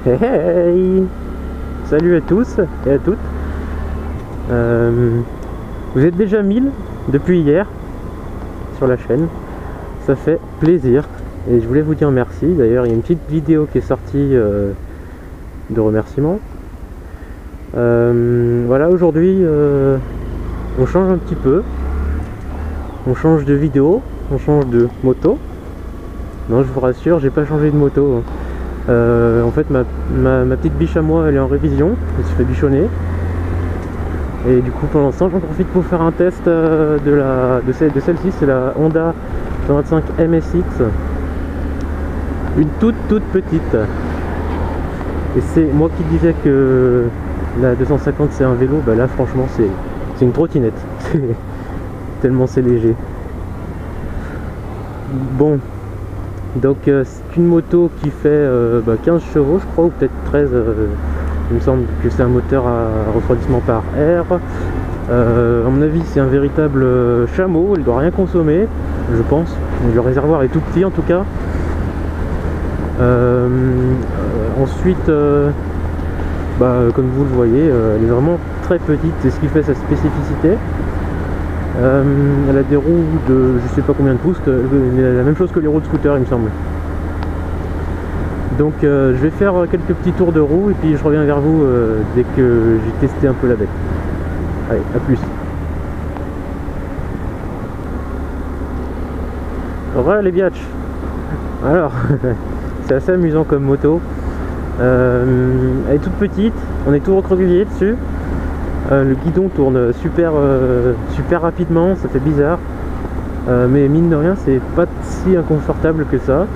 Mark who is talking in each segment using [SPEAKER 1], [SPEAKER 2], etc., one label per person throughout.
[SPEAKER 1] Hey, hey. Salut à tous et à toutes. Vous êtes déjà 1000 depuis hier sur la chaîne. Ça fait plaisir. Et je voulais vous dire merci. D'ailleurs, il y a une petite vidéo qui est sortie de remerciements. Voilà, aujourd'hui, on change un petit peu. On change de vidéo, on change de moto. Non, je vous rassure, j'ai pas changé de moto. En fait, ma petite biche à moi, elle est en révision, elle se fait bichonner. Et du coup, pour l'instant, j'en profite pour faire un test de celle-ci. C'est la Honda 125 MSX, une toute petite. Et c'est moi qui disais que la 250 c'est un vélo, bah là, franchement, c'est une trottinette. Tellement c'est léger. Bon. Donc c'est une moto qui fait 15 chevaux je crois, ou peut-être 13, il me semble que c'est un moteur à refroidissement par air. À mon avis c'est un véritable chameau, il doit rien consommer, je pense. Le réservoir est tout petit en tout cas. Ensuite, comme vous le voyez, elle est vraiment très petite, c'est ce qui fait sa spécificité. Elle a des roues de je sais pas combien de pouces, la même chose que les roues de scooter il me semble. Donc je vais faire quelques petits tours de roue et puis je reviens vers vous dès que j'ai testé un peu la bête. Allez, à plus. Voilà les biatchs. Alors, c'est assez amusant comme moto. Elle est toute petite, on est tout recroquevillé dessus. Le guidon tourne super rapidement, ça fait bizarre, mais mine de rien c'est pas si inconfortable que ça.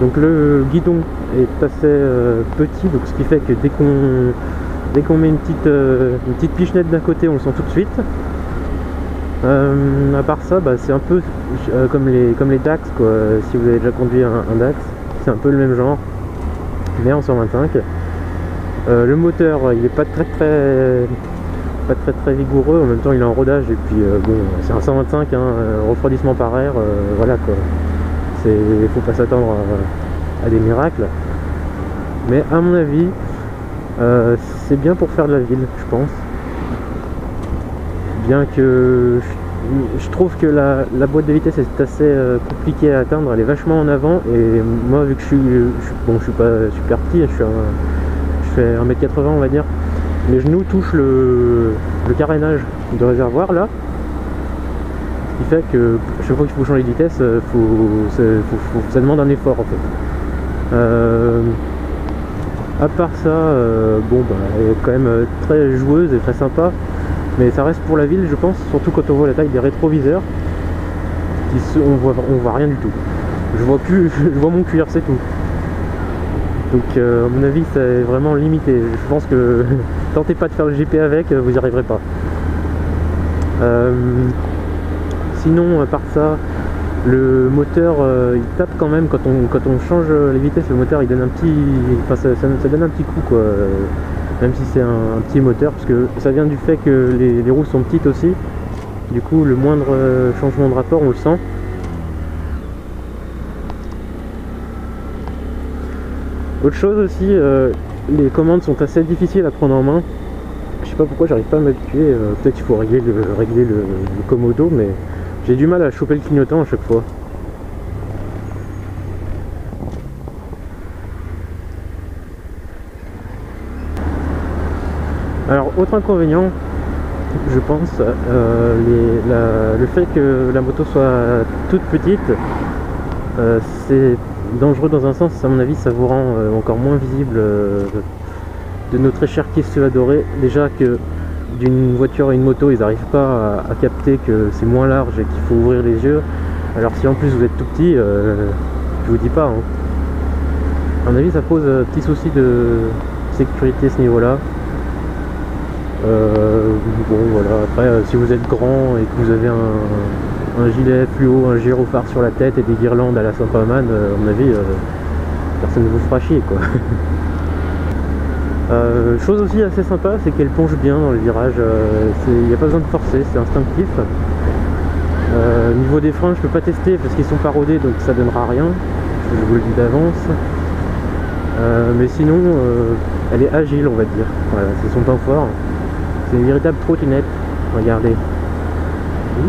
[SPEAKER 1] Donc le guidon est assez petit, donc ce qui fait que dès qu'on met une petite pichenette d'un côté, on le sent tout de suite. À part ça, c'est un peu comme les Dax quoi. Si vous avez déjà conduit un Dax, c'est un peu le même genre, mais en 125. Le moteur il est pas très vigoureux, en même temps il est en rodage et puis bon c'est un 125 refroidissement par air, voilà quoi, il faut pas s'attendre à des miracles, mais à mon avis c'est bien pour faire de la ville, je pense, bien que je trouve que la boîte de vitesse est assez compliquée à atteindre, elle est vachement en avant, et moi vu que je suis pas super petit, je fais 1m80 on va dire, mes genoux touchent le carénage de réservoir là, ce qui fait que chaque fois qu'il faut changer de vitesse, ça demande un effort en fait. À part ça, elle est quand même très joueuse et très sympa, mais ça reste pour la ville je pense, surtout quand on voit la taille des rétroviseurs, on voit rien du tout. Je vois mon cuir, c'est tout. Donc à mon avis c'est vraiment limité. Je pense que tentez pas de faire le GP avec, vous n'y arriverez pas. Sinon à part ça, le moteur il tape quand même quand on change les vitesses. Le moteur il donne un petit, ça donne un petit coup quoi, même si c'est un petit moteur, parce que ça vient du fait que les roues sont petites aussi. Du coup le moindre changement de rapport on le sent. Autre chose aussi, les commandes sont assez difficiles à prendre en main. Je sais pas pourquoi j'arrive pas à m'habituer, peut-être qu'il faut régler le commodo, mais j'ai du mal à choper le clignotant à chaque fois. Alors autre inconvénient, je pense, le fait que la moto soit toute petite, c'est dangereux dans un sens, à mon avis ça vous rend encore moins visible de nos très chers kiffs adorés. Déjà que d'une voiture à une moto ils n'arrivent pas à capter que c'est moins large et qu'il faut ouvrir les yeux, alors si en plus vous êtes tout petit, je vous dis pas hein. À mon avis ça pose un petit souci de sécurité à ce niveau là. Bon voilà, après si vous êtes grand et que vous avez un gilet fluo, un gyrophare sur la tête et des guirlandes à la Saint-Paman, à mon avis personne ne vous fera chier quoi. Chose aussi assez sympa, c'est qu'elle plonge bien dans le virage, il n'y a pas besoin de forcer, c'est instinctif. Niveau des freins je peux pas tester parce qu'ils sont pas rodés, donc ça donnera rien, je vous le dis d'avance. Mais sinon, elle est agile, on va dire. Voilà, c'est son point fort. C'est une véritable trottinette. Regardez. Ouh.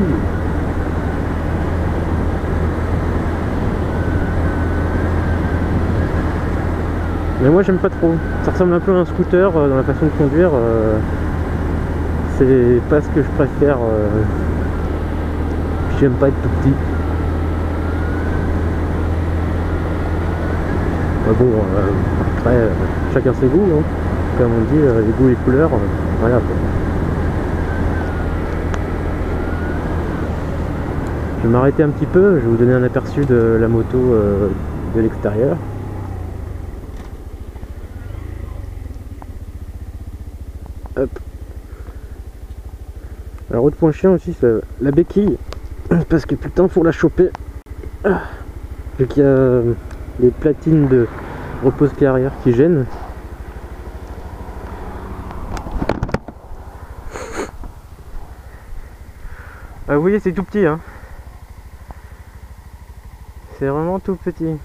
[SPEAKER 1] Mais moi j'aime pas trop. Ça ressemble un peu à un scooter dans la façon de conduire. C'est pas ce que je préfère. J'aime pas être tout petit. Bon, après, chacun ses goûts, hein. Comme on dit, les goûts et les couleurs, voilà. Je vais m'arrêter un petit peu, je vais vous donner un aperçu de la moto de l'extérieur. Hop. Alors autre point chiant aussi, c'est la béquille, parce que putain faut la choper. Vu qu'il y a les platines de repose-pied arrière qui gênent. Vous voyez, c'est tout petit, hein. C'est vraiment tout petit.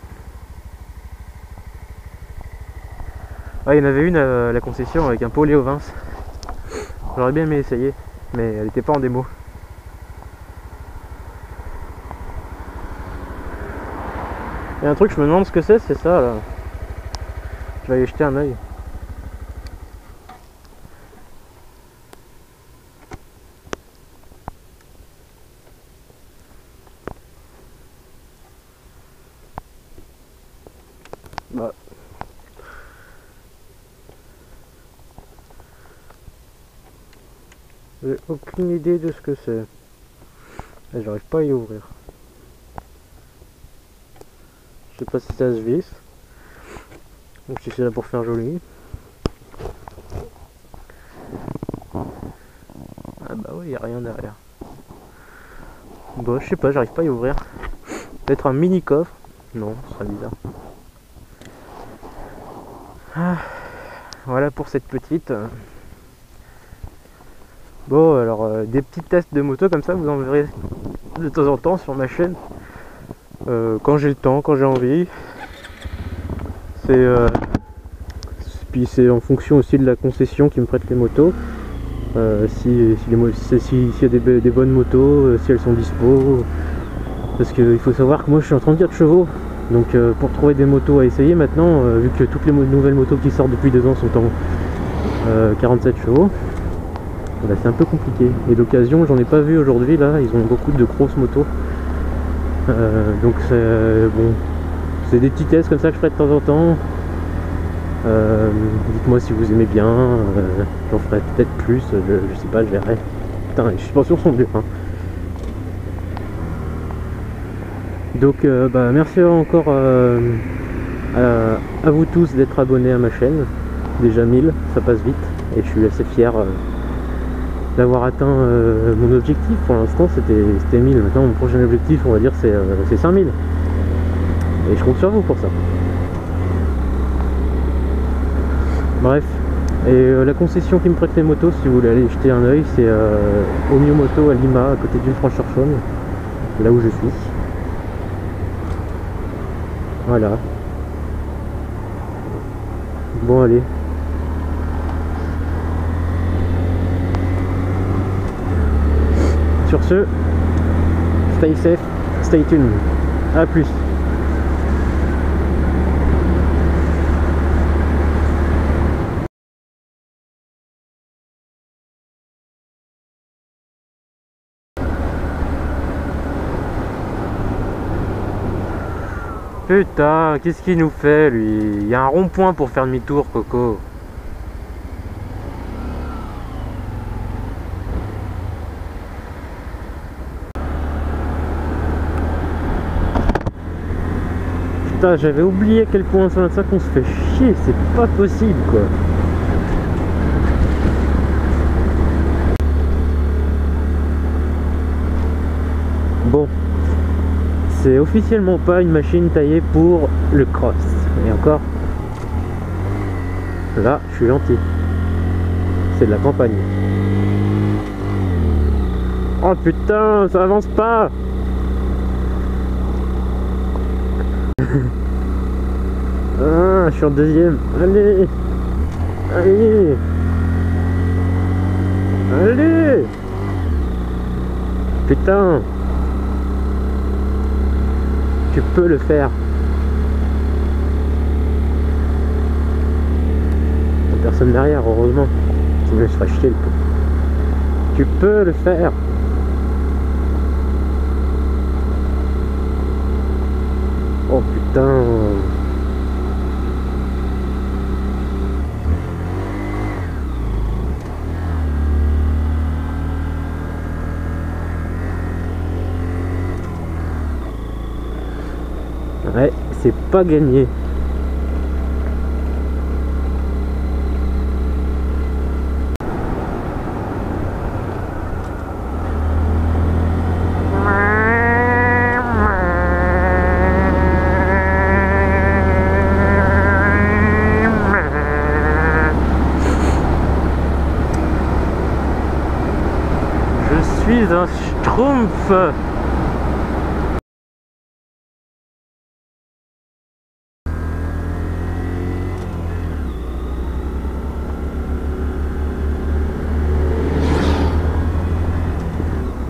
[SPEAKER 1] Ah, il y en avait une à la concession avec un pot Léo Vince. J'aurais bien aimé essayer, mais elle n'était pas en démo. Il y a un truc, je me demande ce que c'est ça là. Je vais aller jeter un œil. Bah. J'ai aucune idée de ce que c'est. J'arrive pas à y ouvrir. Je sais pas si ça se visse ou si c'est là pour faire joli. Ah bah oui, il n'y a rien derrière. Bon, je sais pas, j'arrive pas à y ouvrir. Peut-être un mini coffre. Non, ce serait bizarre. Ah, voilà pour cette petite. Bon, alors des petits tests de moto comme ça, vous en verrez de temps en temps sur ma chaîne. Quand j'ai le temps, quand j'ai envie. Puis c'est en fonction aussi de la concession qui me prête les motos. S'il y a des bonnes motos, si elles sont dispo. Parce qu'il faut savoir que moi je suis en 34 chevaux. Donc pour trouver des motos à essayer maintenant, vu que toutes les nouvelles motos qui sortent depuis 2 ans sont en 47 chevaux, bah, c'est un peu compliqué. Et d'occasion, j'en ai pas vu aujourd'hui là, ils ont beaucoup de grosses motos. Donc c'est bon, c'est des petits tests comme ça que je ferai de temps en temps. Dites-moi si vous aimez bien, j'en ferai peut-être plus, je sais pas, je verrai. Putain, les suspensions sont dures, hein. Donc bah, merci encore à vous tous d'être abonnés à ma chaîne. Déjà 1000, ça passe vite et je suis assez fier d'avoir atteint mon objectif. Pour l'instant c'était 1000, maintenant mon prochain objectif on va dire c'est 5000 et je compte sur vous pour ça. Bref, et la concession qui me prête les motos, si vous voulez aller jeter un oeil, c'est Omio Moto à Lima, à côté d'une Franche-sur-Saône, là où je suis. Voilà. Bon allez. Sur ce, stay safe, stay tuned. A plus. Putain, qu'est-ce qu'il nous fait lui? Il y a un rond-point pour faire demi-tour, Coco. Putain, j'avais oublié à quel point 125 on se fait chier, c'est pas possible quoi. Bon. C'est officiellement pas une machine taillée pour le cross. Et encore, là, je suis gentil. C'est de la campagne. Oh putain, ça avance pas. Ah, je suis en deuxième. Allez. Allez. Allez. Putain. Tu peux le faire. Il n'y a personne derrière, heureusement. Sinon il se ferait chier le coup. Tu peux le faire. Oh putain. Ouais, c'est pas gagné. Je suis un schtroumpf.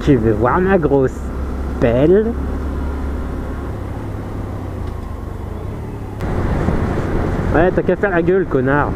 [SPEAKER 1] Tu veux voir ma grosse pelle? Ouais, t'as qu'à faire la gueule, connard.